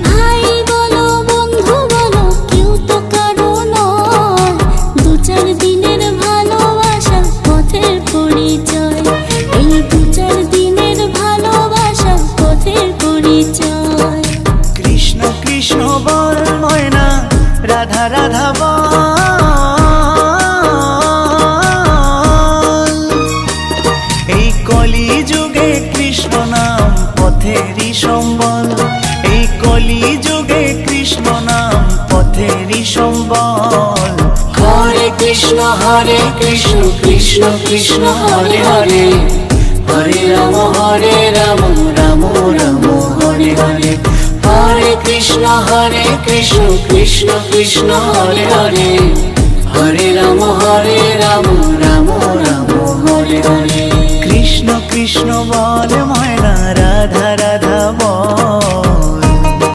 ভাই বলো বন্ধু বলো কেউ তো কারো নয়, দু চার দিনের ভালোবাসা পথের পরিচয়, এই দু চার দিনের ভালোবাসা পথের পরিচয়। কৃষ্ণ কৃষ্ণ বল ময়না, রাধা রাধা বল, এই কলি যুগে কৃষ্ণ নাম পথেরই সম্বল, এই কলি যুগে কৃষ্ণ নাম পথেরই সম্বল। হরে কৃষ্ণ কৃষ্ণ কৃষ্ণ হরে হরে, হরে রাম রাম রাম হরে হরে। হরে কৃষ্ণ কৃষ্ণ কৃষ্ণ হরে হরে, হরে রাম রাম রাম রাম হরে হরে। কৃষ্ণ কৃষ্ণ বল